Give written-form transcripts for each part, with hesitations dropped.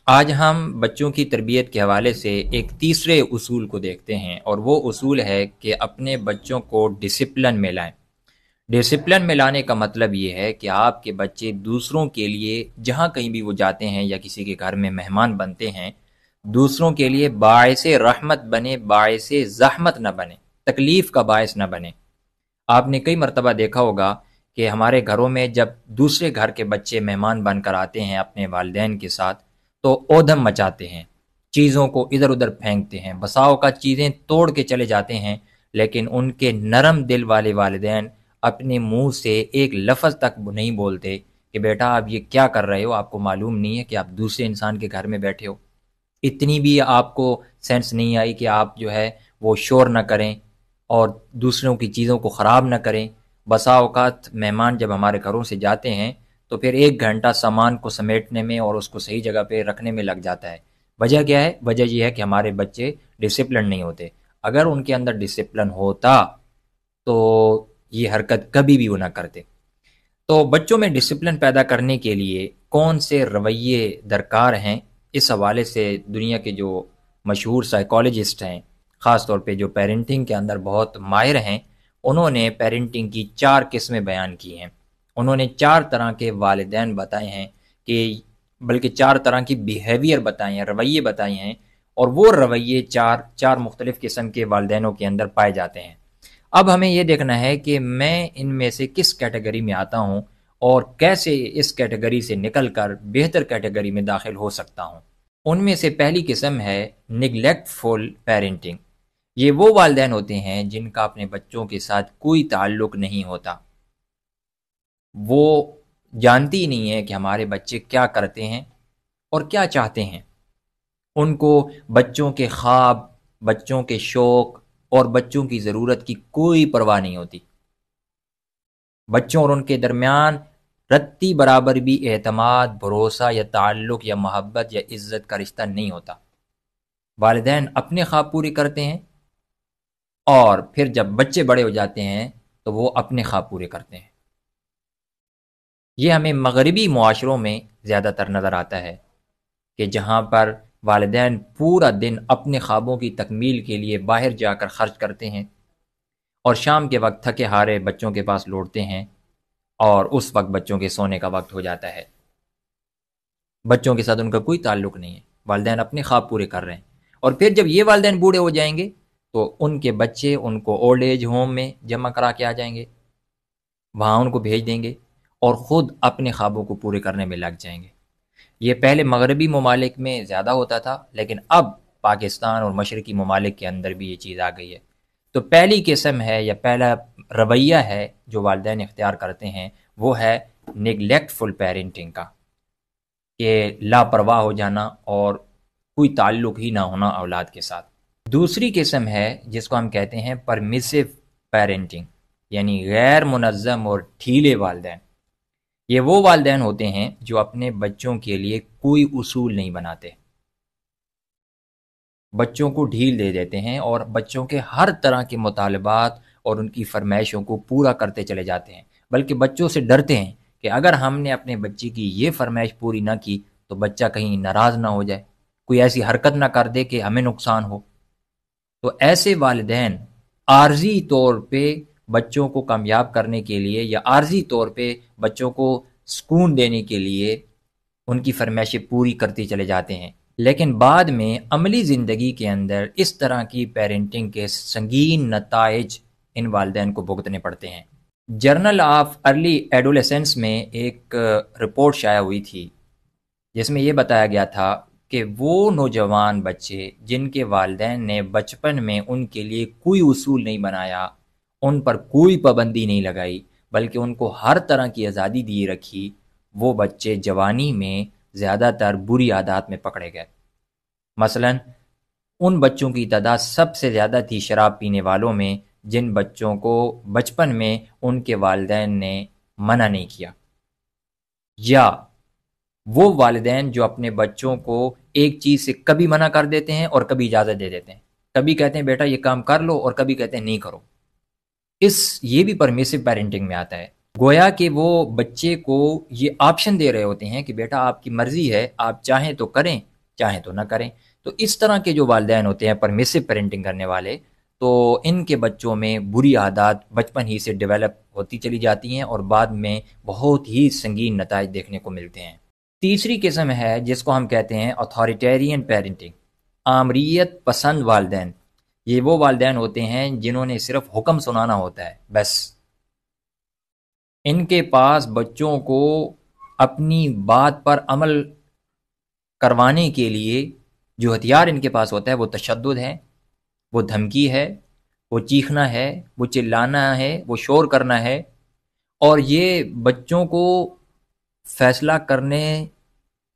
آج ہم بچوں کی تربیت کے حوالے سے ایک تیسرے اصول کو دیکھتے ہیں، اور وہ اصول ہے کہ اپنے بچوں کو ڈسپلن میں لائیں۔ ڈسپلن میں لانے کا مطلب یہ ہے کہ آپ کے بچے دوسروں کے لیے جہاں کہیں بھی وہ جاتے ہیں یا کسی کے گھر میں مہمان بنتے ہیں، دوسروں کے لیے باعث رحمت بنے، باعث زحمت نہ بنے، تکلیف کا باعث نہ بنے۔ آپ نے کئی مرتبہ دیکھا ہوگا کہ ہمارے گھروں میں جب دوسرے گھر کے بچے مہمان بن کر آتے ہیں اپنے والدین کے ساتھ، تو اودم مچاتے ہیں، چیزوں کو ادھر ادھر پھینکتے ہیں، بساؤ کا چیزیں توڑ کے چلے جاتے ہیں، لیکن ان کے نرم دل والے والدین اپنے منہ سے ایک لفظ تک نہیں بولتے کہ بیٹا آپ یہ کیا کر رہے ہو، آپ کو معلوم نہیں ہے کہ آپ دوسرے انسان کے گھر میں بیٹھے ہو۔ اتنی بھی آپ کو سینس نہیں آئی کہ آپ جو ہے وہ شور نہ کریں اور دوسروں کی چیزوں کو خراب نہ کریں۔ بسا اوقات مہمان جب ہمارے گھروں سے جاتے ہیں تو پھر 1 گھنٹہ سامان کو سمیٹنے میں اور اس کو صحیح جگہ پہ رکھنے میں لگ جاتا ہے۔ وجہ کیا ہے؟ وجہ یہ ہے کہ ہمارے بچے ڈسپلن نہیں ہوتے۔ اگر ان کے اندر ڈسپلن ہوتا تو یہ حرکت کبھی بھی وہ نہ کرتے۔ تو بچوں میں ڈسپلن پیدا کرنے کے لیے کون سے رویے درکار ہیں، اس حوالے سے دنیا کے جو مشہور سائیکالوجسٹ ہیں، خاص طور پہ جو پیرنٹنگ کے اندر بہت ماہر ہیں، انہوں نے پیرنٹنگ کی 4 قسمیں بیان کی ہیں۔ انہوں نے 4 طرح کے والدین بتائے ہیں، کہ بلکہ 4 طرح کی بیہیویئر بتائے ہیں، رویے بتائے ہیں، اور وہ رویے چار مختلف قسم کے والدینوں کے اندر پائے جاتے ہیں۔ اب ہمیں یہ دیکھنا ہے کہ میں ان میں سے کس کیٹیگری میں آتا ہوں اور کیسے اس کیٹیگری سے نکل کر بہتر کیٹیگری میں داخل ہو سکتا ہوں۔ ان میں سے پہلی قسم ہے نگلیکٹ فل پیرنٹنگ۔ یہ وہ والدین ہوتے ہیں جن کا اپنے بچوں کے ساتھ کوئی تعلق نہیں ہوتا۔ وہ جانتی ہی نہیں ہے کہ ہمارے بچے کیا کرتے ہیں اور کیا چاہتے ہیں۔ ان کو بچوں کے خواب، بچوں کے شوق اور بچوں کی ضرورت کی کوئی پرواہ نہیں ہوتی۔ بچوں اور ان کے درمیان رتی برابر بھی اعتماد، بھروسہ یا تعلق یا محبت یا عزت کا رشتہ نہیں ہوتا۔ والدین اپنے خواب پورے کرتے ہیں، اور پھر جب بچے بڑے ہو جاتے ہیں تو وہ اپنے خواب پورے کرتے ہیں۔ یہ ہمیں مغربی معاشروں میں زیادہ تر نظر آتا ہے، کہ جہاں پر والدین پورا دن اپنے خوابوں کی تکمیل کے لیے باہر جا کر خرچ کرتے ہیں، اور شام کے وقت تھکے ہارے بچوں کے پاس لوٹتے ہیں، اور اس وقت بچوں کے سونے کا وقت ہو جاتا ہے۔ بچوں کے ساتھ ان کا کوئی تعلق نہیں ہے، والدین اپنے خواب پورے کر رہے ہیں۔ اور پھر جب یہ والدین بوڑھے ہو جائیں گے تو ان کے بچے ان کو اولڈ ایج ہوم میں جمع کرا کے آ جائیں گے، وہاں ان کو بھیج دیں گے، اور خود اپنے خوابوں کو پورے کرنے میں لگ جائیں گے۔ یہ پہلے مغربی ممالک میں زیادہ ہوتا تھا، لیکن اب پاکستان اور مشرقی ممالک کے اندر بھی یہ چیز آ گئی ہے۔ تو پہلی قسم ہے یا پہلا رویہ ہے جو والدین اختیار کرتے ہیں، وہ ہے نگلیکٹ فل پیرنٹنگ کا، کہ لاپرواہ ہو جانا اور کوئی تعلق ہی نہ ہونا اولاد کے ساتھ۔ دوسری قسم ہے جس کو ہم کہتے ہیں پرمیسو پیرنٹنگ، یعنی غیر منظم اور ڈھیلے والدین۔ یہ وہ والدین ہوتے ہیں جو اپنے بچوں کے لیے کوئی اصول نہیں بناتے، بچوں کو ڈھیل دے دیتے ہیں اور بچوں کے ہر طرح کے مطالبات اور ان کی فرمائشوں کو پورا کرتے چلے جاتے ہیں، بلکہ بچوں سے ڈرتے ہیں کہ اگر ہم نے اپنے بچے کی یہ فرمائش پوری نہ کی تو بچہ کہیں ناراض نہ ہو جائے، کوئی ایسی حرکت نہ کر دے کہ ہمیں نقصان ہو۔ تو ایسے والدین عارضی طور پہ بچوں کو کامیاب کرنے کے لیے یا عارضی طور پہ بچوں کو سکون دینے کے لیے ان کی فرمائشیں پوری کرتے چلے جاتے ہیں، لیکن بعد میں عملی زندگی کے اندر اس طرح کی پیرنٹنگ کے سنگین نتائج ان والدین کو بھگتنے پڑتے ہیں۔ جرنل آف ارلی ایڈولیسنس میں ایک رپورٹ شائع ہوئی تھی، جس میں یہ بتایا گیا تھا کہ وہ نوجوان بچے جن کے والدین نے بچپن میں ان کے لیے کوئی اصول نہیں بنایا، ان پر کوئی پابندی نہیں لگائی، بلکہ ان کو ہر طرح کی آزادی دی رکھی، وہ بچے جوانی میں زیادہ تر بری عادات میں پکڑے گئے۔ مثلا ان بچوں کی تعداد سب سے زیادہ تھی شراب پینے والوں میں، جن بچوں کو بچپن میں ان کے والدین نے منع نہیں کیا، یا وہ والدین جو اپنے بچوں کو ایک چیز سے کبھی منع کر دیتے ہیں اور کبھی اجازت دے دیتے ہیں، کبھی کہتے ہیں بیٹا یہ کام کر لو اور کبھی کہتے ہیں نہیں کرو۔ یہ بھی پرمیسو پیرنٹنگ میں آتا ہے، گویا کہ وہ بچے کو یہ آپشن دے رہے ہوتے ہیں کہ بیٹا آپ کی مرضی ہے، آپ چاہیں تو کریں چاہیں تو نہ کریں۔ تو اس طرح کے جو والدین ہوتے ہیں پرمیسو پیرنٹنگ کرنے والے، تو ان کے بچوں میں بری عادات بچپن ہی سے ڈیولپ ہوتی چلی جاتی ہیں اور بعد میں بہت ہی سنگین نتائج دیکھنے کو ملتے ہیں۔ تیسری قسم ہے جس کو ہم کہتے ہیں اتھارٹیرین پیرنٹنگ، آمریت پسند والدین۔ یہ وہ والدین ہوتے ہیں جنہوں نے صرف حکم سنانا ہوتا ہے بس، ان کے پاس بچوں کو اپنی بات پر عمل کروانے کے لیے جو ہتھیار ان کے پاس ہوتا ہے وہ تشدد ہے، وہ دھمکی ہے، وہ چیخنا ہے، وہ چلانا ہے، وہ شور کرنا ہے، اور یہ بچوں کو فیصلہ کرنے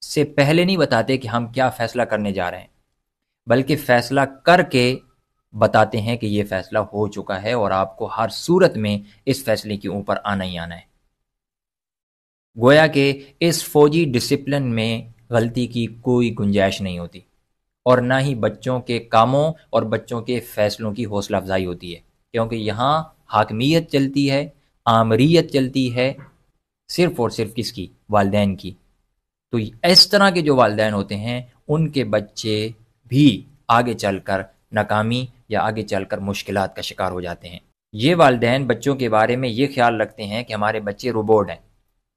سے پہلے نہیں بتاتے کہ ہم کیا فیصلہ کرنے جا رہے ہیں، بلکہ فیصلہ کر کے بتاتے ہیں کہ یہ فیصلہ ہو چکا ہے اور آپ کو ہر صورت میں اس فیصلے کے اوپر آنا ہی آنا ہے۔ گویا کہ اس فوجی ڈسپلن میں غلطی کی کوئی گنجائش نہیں ہوتی، اور نہ ہی بچوں کے کاموں اور بچوں کے فیصلوں کی حوصلہ افزائی ہوتی ہے، کیونکہ یہاں حاکمیت چلتی ہے، آمریت چلتی ہے، صرف اور صرف کس کی؟ والدین کی۔ تو اس طرح کے جو والدین ہوتے ہیں ان کے بچے بھی آگے چل کر ناکامی یا آگے چل کر مشکلات کا شکار ہو جاتے ہیں۔ یہ والدین بچوں کے بارے میں یہ خیال رکھتے ہیں کہ ہمارے بچے روبوٹ ہیں،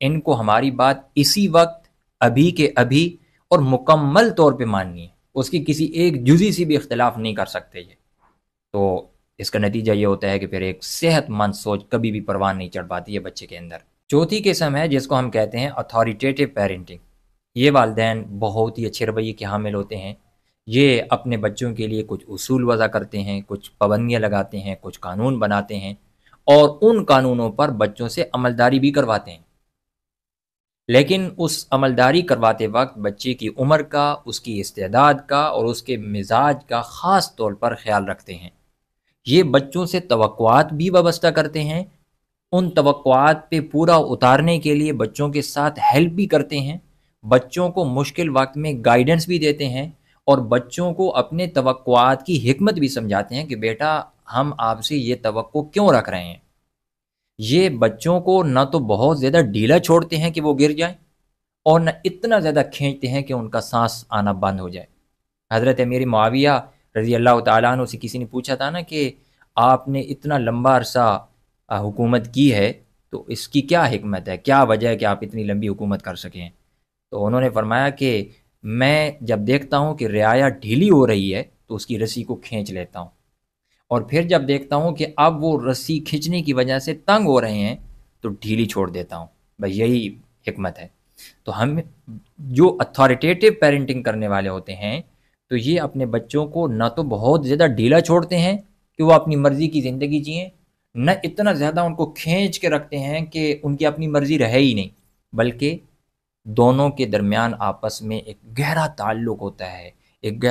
ان کو ہماری بات اسی وقت ابھی کے ابھی اور مکمل طور پہ ماننی ہے، اس کی کسی ایک جزی سے بھی اختلاف نہیں کر سکتے یہ۔ تو اس کا نتیجہ یہ ہوتا ہے کہ پھر ایک صحت مند سوچ کبھی بھی پروان نہیں چڑھ پاتی ہے بچے کے اندر۔ چوتھی قسم ہے جس کو ہم کہتے ہیں اتھارٹیٹیو پیرنٹنگ۔ یہ والدین بہت ہی اچھے رویے کے حامل ہوتے ہیں، یہ اپنے بچوں کے لیے کچھ اصول وضع کرتے ہیں، کچھ پابندیاں لگاتے ہیں، کچھ قانون بناتے ہیں، اور ان قانونوں پر بچوں سے عملداری بھی کرواتے ہیں، لیکن اس عملداری کرواتے وقت بچے کی عمر کا، اس کی استعداد کا اور اس کے مزاج کا خاص طور پر خیال رکھتے ہیں۔ یہ بچوں سے توقعات بھی وابستہ کرتے ہیں، ان توقعات پہ پورا اتارنے کے لیے بچوں کے ساتھ ہیلپ بھی کرتے ہیں، بچوں کو مشکل وقت میں گائیڈنس بھی دیتے ہیں، اور بچوں کو اپنے توقعات کی حکمت بھی سمجھاتے ہیں کہ بیٹا ہم آپ سے یہ توقع کیوں رکھ رہے ہیں۔ یہ بچوں کو نہ تو بہت زیادہ ڈھیلا چھوڑتے ہیں کہ وہ گر جائیں، اور نہ اتنا زیادہ کھینچتے ہیں کہ ان کا سانس آنا بند ہو جائے۔ حضرت امیر معاویہ رضی اللہ تعالیٰ عنہ سے کسی نے پوچھا تھا نا کہ آپ نے اتنا لمبا عرصہ حکومت کی ہے تو اس کی کیا حکمت ہے، کیا وجہ ہے کہ آپ اتنی لمبی حکومت کر سکیں؟ تو انہوں نے فرمایا کہ میں جب دیکھتا ہوں کہ رعایا ڈھیلی ہو رہی ہے تو اس کی رسی کو کھینچ لیتا ہوں، اور پھر جب دیکھتا ہوں کہ اب وہ رسی کھینچنے کی وجہ سے تنگ ہو رہے ہیں تو ڈھیلی چھوڑ دیتا ہوں۔ بھائی یہی حکمت ہے۔ تو ہم جو اتھارٹیٹیو پیرنٹنگ کرنے والے ہوتے ہیں تو یہ اپنے بچوں کو نہ تو بہت زیادہ ڈھیلا چھوڑتے ہیں کہ وہ اپنی مرضی کی زندگی جئیں، نہ اتنا زیادہ ان کو کھینچ کے رکھتے ہیں کہ ان کی اپنی مرضی رہے ہی نہیں، بلکہ دونوں کے درمیان آپس میں ایک گہرا تعلق ہوتا ہے، ایک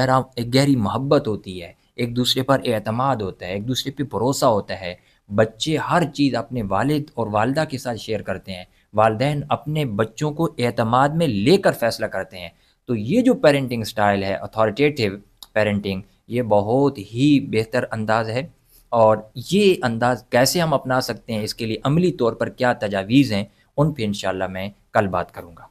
گہری محبت ہوتی ہے، ایک دوسرے پر اعتماد ہوتا ہے، ایک دوسرے پہ بھروسہ ہوتا ہے۔ بچے ہر چیز اپنے والد اور والدہ کے ساتھ شیئر کرتے ہیں، والدین اپنے بچوں کو اعتماد میں لے کر فیصلہ کرتے ہیں۔ تو یہ جو پیرنٹنگ سٹائل ہے اتھارٹیٹیو پیرنٹنگ، یہ بہت ہی بہتر انداز ہے، اور یہ انداز کیسے ہم اپنا سکتے ہیں، اس کے لیے عملی طور پر کیا تجاویز ہیں، ان پہ انشاءاللہ میں کل بات کروں گا۔